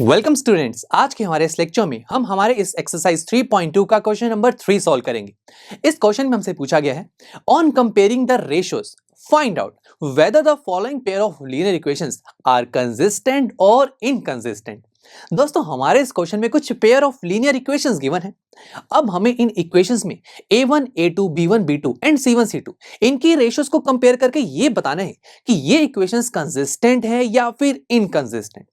Welcome students, आज के हमारे इस लेक्चर में हम हमारे इस एक्सरसाइज 3.2 का क्वेश्चन नंबर 3 सॉल्व करेंगे। इस क्वेश्चन में हमसे पूछा गया है, on comparing the ratios find out whether the following pair of linear equations are consistent और इनकंसिस्टेंट। दोस्तों, हमारे इस क्वेश्चन में कुछ pair of linear equations given है। अब हमें इन इक्वेशंस में a1 a2 b1 b2 and c1 c2 इनकी रेशियोज को कंपेयर करके ये बताना है कि ये इक्वेशंस कंसिस्टेंट है या फिर इनकंसिस्टेंट।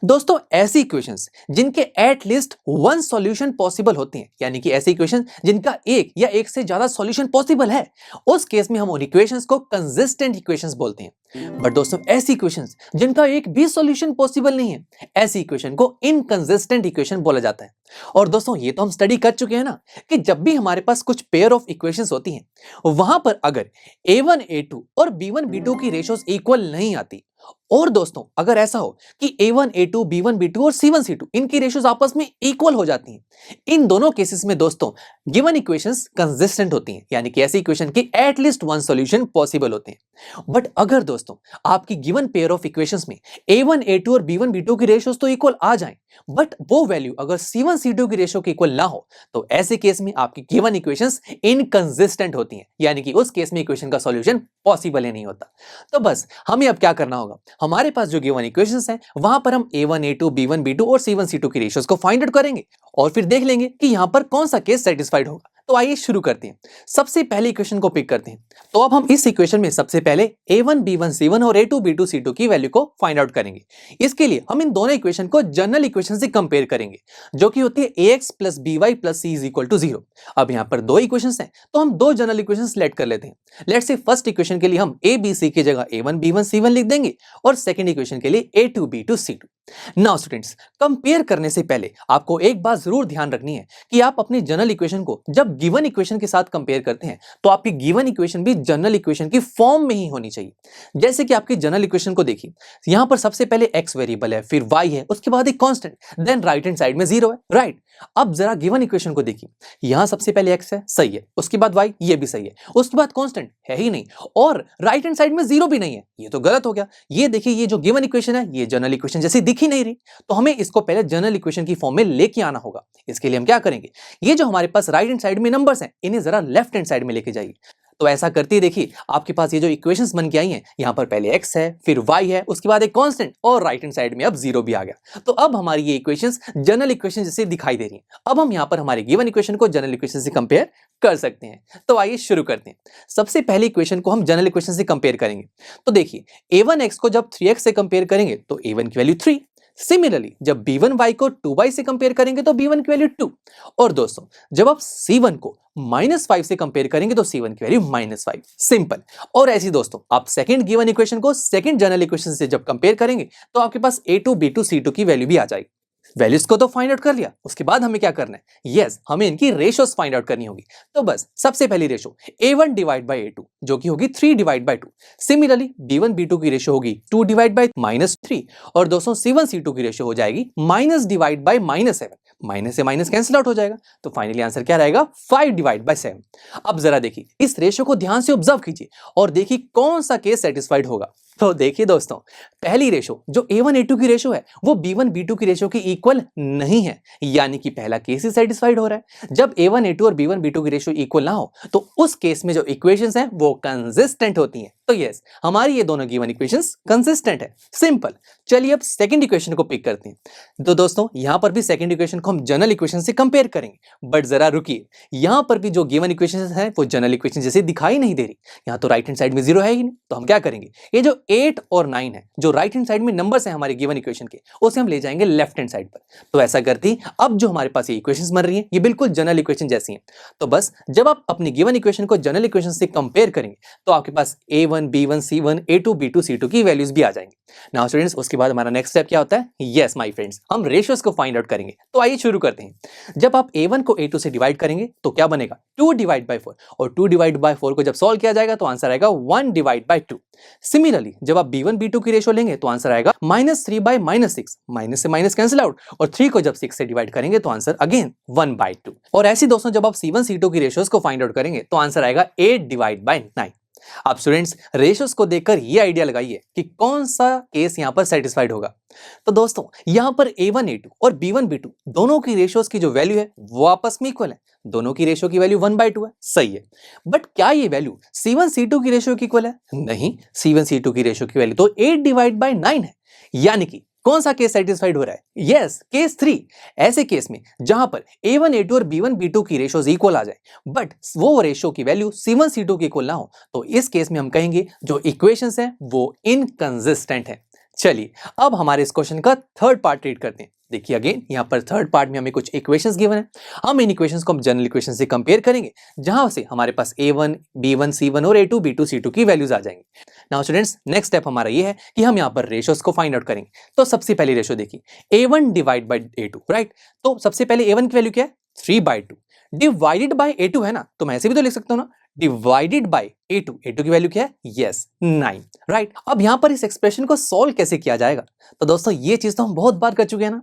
दोस्तों, ऐसी इक्वेशंस जिनके at least one solution possible होती हैं, यानी कि ऐसी इक्वेशंस जिनका एक या एक से ज्यादा सॉल्यूशन पॉसिबल है, उस केस में हम उन इक्वेशंस को कंसिस्टेंट इक्वेशंस बोलते हैं। बट दोस्तों, ऐसी इक्वेशंस जिनका एक भी सॉल्यूशन पॉसिबल नहीं है, ऐसी इक्वेशन को इनकंसिस्टेंट इक्वेशन बोला जाता है। और दोस्तों, ये तो हम स्टडी कर चुके हैं ना कि जब भी हमारे पास कुछ पेयर ऑफ इक्वेशंस होती हैं, वहां पर अगर a1 a2 और b1 b2 की रेशियोज इक्वल नहीं आती, और दोस्तों अगर ऐसा हो कि a1 a2 b1 b2 और c1 c2 इनकी रेशियोज आपस में इक्वल हो जाती हैं, इन दोनों केसेस में दोस्तों गिवन इक्वेशंस कंसिस्टेंट होती हैं, यानी कि ऐसी इक्वेशन की at least one solution possible होते हैं। बट अगर दोस्तों आपकी गिवन पेयर ऑफ इक्वेशंस में a1 a2 और b1 b2 की रेशियोज तो इक्वल आ जाएं, बट वो वैल्यू अगर c1 c2 की रेशियो के इक्वल ना हो, तो ऐसे केस में आपकी गिवन इक्वेशंस इनकंसिस्टेंट होती हैं, यानी कि उस केस में इक्वेशन का सॉल्यूशन पॉसिबल ही नहीं होता। तो बस हमें अब क्या करना होगा, हमारे पास जो गिवन इक्वेशंस हैं वहां पर हम a1 a2 b1 b2 और c1 c2 की रेशियोज को फाइंड आउट करेंगे और फिर देख लेंगे कि यहां पर कौन सा केस सेटिस्फाइड होगा। तो आइए शुरू करते हैं। सबसे पहले इक्वेशन को पिक करते हैं। तो अब हम इस इक्वेशन में सबसे पहले a1 b1 c1 और a2 b2 c2 की वैल्यू को फाइंड आउट करेंगे। इसके लिए हम इन दोनों इक्वेशन को जनरल इक्वेशन से कंपेयर करेंगे, जो कि होती है ax plus by plus c is equal to 0। अब यहाँ पर दो इक्वेशंस हैं, तो हम दो जनरल इक्वेशन सेलेक्ट कर लेते हैं। लेट्स से फर्स्ट इक्वेशन के लिए हम a b c की जगह a1 b1 c1 लिख देंगे और सेकंड इक्वेशन के लिए a2 b2 c2। Now students, compare करने से पहले आपको एक बात जरूर ध्यान रखनी है कि आप अपनी जनरल इक्वेशन को जब गिवन इक्वेशन के साथ कंपेयर करते हैं, तो आपकी गिवन इक्वेशन भी जनरल इक्वेशन की फॉर्म में ही होनी चाहिए। जैसे कि आपकी जनरल इक्वेशन को देखिए, यहां पर सबसे पहले x वेरिएबल है, फिर y है, उसके बाद एक constant, then right hand side में 0 है, राइट। अब जरा गिवन इक्वेशन को देखिए, यहां सबसे पहले x है, सही है, उसके बाद y, ये भी सही है, उसके बाद कांस्टेंट है ही नहीं, और राइट हैंड साइड में 0 भी नहीं है, ये तो गलत हो गया। ये देखिए, ये जो गिवन इक्वेशन है ये जनरल इक्वेशन जैसी दिख ही नहीं रही, तो हमें इसको पहले जनरल इक्वेशन की फॉर्म में लेके आना होगा। इसके लिए हम क्या करेंगे, ये जो हमारे पास राइट हैंड साइड में नंबर्स हैं, इन्हें जरा लेफ्ट हैंड साइड में लेके जाइए। तो ऐसा करते ही देखिए आपके पास ये जो इक्वेशंस बन के आई हैं, यहाँ पर पहले x है, फिर y है, उसके बाद एक कांस्टेंट, और राइट हैंड साइड में अब 0 भी आ गया। तो अब हमारी ये इक्वेशंस जनरल इक्वेशन जैसे दिखाई दे रही हैं। अब हम यहाँ पर हमारे गिवन इक्वेशन को जनरल इक्वेशन से कंपेयर कर सकते हैं। तो आइए शुरू करते हैं। सबसे पहले इक्वेशन को हम जनरल इक्वेशन से कंपेयर करेंगे। तो देखिए, a1x को जब 3x से कंपेयर करेंगे तो a1 की वैल्यू 3। सिमिलरली जब b1y को 2y से कंपेयर करेंगे तो b1 की वैल्यू 2। और दोस्तों, जब आप c1 को -5 से कंपेयर करेंगे तो c1 की वैल्यू -5। सिंपल। और ऐसी दोस्तों, आप सेकंड गिवन इक्वेशन को सेकंड जनरल इक्वेशन से जब कंपेयर करेंगे तो आपके पास a2 b2 c2 की वैल्यू भी आ जाएगी। वैल्यूज को तो फाइंड आउट कर लिया, उसके बाद हमें क्या करना है, यस, हमें इनकी रेशियोज फाइंड आउट करनी होगी। तो बस सबसे पहली ratio a1 divide by a2, जो कि होगी 3 divide by 2। Similarly b1 b2 की रेशियो होगी 2 डिवाइड बाय -3, और दोस्तों c1 c2 की रेशियो हो जाएगी माइनस डिवाइड बाय -7। माइनस से माइनस कैंसिल आउट हो जाएगा, तो फाइनली आंसर क्या रहेगा, 5 डिवाइड बाय 7। अब जरा देखिए, इस रेशियो को ध्यान से ऑब्जर्व कीजिए और देखिए कौन सा केस सेटिस्फाइड होगा। तो देखिए दोस्तों, पहली रेशो जो a1 a2 की रेशो है वो b1 b2 की रेशो की इक्वल नहीं है, यानी कि पहला केस ही सेटिस्फाइड हो रहा है। जब a1 a2 और b1 b2 की रेशो इक्वल ना हो, तो उस केस में जो इक्वेशंस हैं वो कंसिस्टेंट होती हैं। तो यस, हमारी ये दोनों गिवन इक्वेशंस कंसिस्टेंट है। सिंपल। चलिए अब सेकंड इक्वेशन को पिक करते हैं। तो दोस्तों, यहां पर भी सेकंड इक्वेशन को हम जनरल इक्वेशन से कंपेयर करेंगे, बट जरा रुकिए, यहां पर भी जो गिवन इक्वेशंस हैं वो जनरल इक्वेशन जैसे दिखाई नहीं दे रही। यहां तो राइट हैंड साइड में 0 है ही नहीं, तो हम क्या करेंगे, ये जो 8 और 9 है, जो राइट हैंड साइड में नंबर्स हैं हमारे गिवन इक्वेशन के, उसे हम ले जाएंगे लेफ्ट हैंड साइड पर। तो ऐसा करते ही अब जो हमारे पास ये इक्वेशंस बन रही हैं, ये बिल्कुल जनरल इक्वेशन जैसी हैं। तो बस जब आप अपनी गिवन इक्वेशन को जनरल इक्वेशन से कंपेयर करेंगे तो आपके पास a1 b1 c1 a2 b2 c2 की वैल्यूज भी आ जाएंगी। नाउ स्टूडेंट्स, उसके बाद हमारा नेक्स्ट स्टेप क्या होता है, यस माय फ्रेंड्स, हम रेशियोज को फाइंड आउट करेंगे। तो आइए शुरू करते हैं। जब आप a1 को a2 से डिवाइड करेंगे तो क्या बनेगा, 2 डिवाइड बाय 4, और 2 डिवाइड बाय 4 को जब सॉल्व किया जाएगा तो आंसर आएगा 1 डिवाइड बाय 2। सिमिलरली जब आप b1 b2 की रेशियो लेंगे तो आंसर आएगा -3 बाय -6, माइनस से माइनस कैंसिल आउट, और 3 को जब 6 से डिवाइड करेंगे तो आंसर अगेन 1 बाय 2। और ऐसी दोस्तों, जब आप c1 c2 की रेशियोज को फाइंड आउट करेंगे तो आंसर आएगा 8 डिवाइड बाय 9। अब स्टूडेंट्स रेशियोज को देखकर ये आइडिया लगाइए कि कौन सा केस यहाँ पर सेटिस्फाइड होगा। तो दोस्तों यहाँ पर A1 A2 और B1 B2 दोनों की रेशियोज की जो वैल्यू है वो आपस में इक्वल है। दोनों की रेशियो की वैल्यू 1/2 है, सही है। बट क्या ये वैल्यू C1 C2 की रेशियो की इक्वल है? नहीं, C1 C2 की रेशियो की वैल्यू तो 8/9 है। यानी कि कौन सा केस सेटिस्फाइड हो रहा है? Yes, case 3। ऐसे केस में जहां पर A1 A2 और B1 B2 की रेशियोज इक्वल आ जाए बट वो रेशियो की वैल्यू C1 C2 की इक्वल ना हो, तो इस केस में हम कहेंगे जो इक्वेशंस हैं वो इनकंसिस्टेंट है। चलिए अब हमारे इस क्वेश्चन का थर्ड पार्ट रीड करते हैं। देखिए अगेन यहाँ पर थर्ड पार्ट में हमें कुछ इक्वेशंस गिवन है। हम इन इक्वेशंस को हम जनरल इक्वेशन से कंपेयर करेंगे जहां से हमारे पास A1 B1 C1 और A2 B2 C2 की वैल्यूज आ जाएंगी। नाउ स्टूडेंट्स नेक्स्ट स्टेप हमारा ये है कि हम यहाँ पर रेशियोज को फाइंड आउट करेंगे। तो सबसे पहली रेशियो देखिए A1 divide by A2, right. तो सबसे पहले A1 की वैल्यू क्या है? 3/2 डिवाइडेड बाई A2 है ना, तो मैं ऐसे भी तो लिख सकता हूँ ना, डिवाइडेड बाई A2। A2 की वैल्यू क्या है? Yes, 9, right. अब यहां पर इस एक्सप्रेशन को सॉल्व कैसे किया जाएगा? तो दोस्तों ये चीज तो हम बहुत बार कर चुके हैं ना।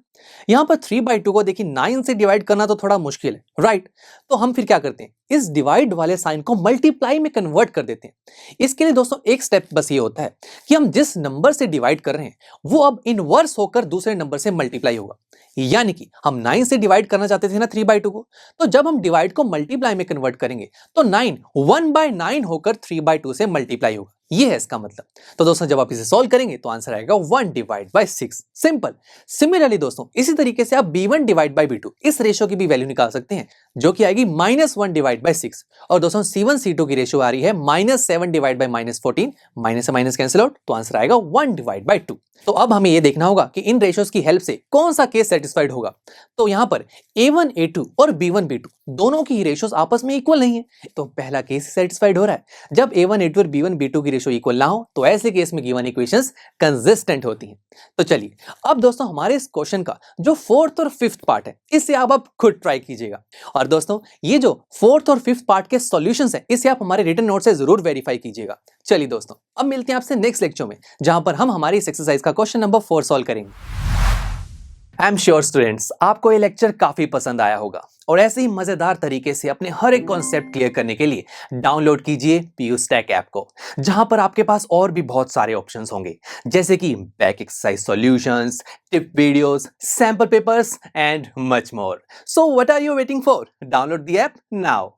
यहां पर 3/2 को देखिए 9 से डिवाइड करना तो थोड़ा मुश्किल है, राइट। तो हम फिर क्या करते हैं, इस डिवाइड वाले साइन को मल्टीप्लाई में कन्वर्ट कर देते हैं। इसके लिए दोस्तों एक स्टेप बस ये होता है कि हम जिस नंबर से डिवाइड कर रहे हैं वो अब इनवर्स होकर दूसरे नंबर से मल्टीप्लाई होगा। यानी कि हम 9 से डिवाइड करना चाहते थे ना 3/2 को, तो जब हम डिवाइड को मल्टीप्लाई में कन्वर्ट करेंगे तो 9 1/9 होकर 3/2 से मल्टीप्लाई होगा। ये है इसका मतलब। तो दोस्तों जब आप इसे सॉल्व करेंगे तो आंसर आएगा 1/6। सिंपल। सिमिलरली दोस्तों इसी तरीके से आप B1 डिवाइड बाई B2 इस रेशियो की भी वैल्यू निकाल सकते हैं जो कि आएगी -1/6। और दोस्तों C1 C2 की रेशियो आ रही है -7 डिवाइड बाई -14। माइनस से माइनस कैंसिल आउट, तो आंसर आएगा 1/2। तो अब हमें यह देखना होगा कि इन रेशियोज की हेल्प से कौन सा केस सेटिस्फाइड होगा। तो यहां पर A1 A2 और B1 B2 दोनों की रेशियोज आपस में इक्वल नहीं है, तो पहला केस सेटिस्फाइड हो रहा है। जब A1 A2 और B1 B2 की रेशियो इक्वल ना हो तो ऐसे केस में गिवन इक्वेशंस कंसिस्टेंट होती हैं। तो चलिए अब दोस्तों हमारे इस क्वेश्चन का जो फोर्थ और फिफ्थ पार्ट है इसे आप खुद ट्राई कीजिएगा। और दोस्तों ये जो फोर्थ और फिफ्थ पार्ट के सॉल्यूशंस है इसे आप हमारे रिटन नोट से जरूर वेरीफाई कीजिएगा। चलिए दोस्तों अब मिलते हैं आपसे नेक्स्ट लेक्चर में जहां पर हम हमारी इस एक्सरसाइज का क्वेश्चन नंबर 4 सॉल्व करेंगे। आई एम श्योर स्टूडेंट्स आपको ये लेक्चर काफी पसंद आया होगा और ऐसे ही मजेदार तरीके से अपने हर एक कॉन्सेप्ट क्लियर करने के लिए डाउनलोड कीजिए PUSTACK ऐप को, जहां पर आपके पास और भी बहुत सारे ऑप्शंस होंगे जैसे कि back exercise solutions, tip videos, sample papers and much more. So what are you waiting for? Download the app now.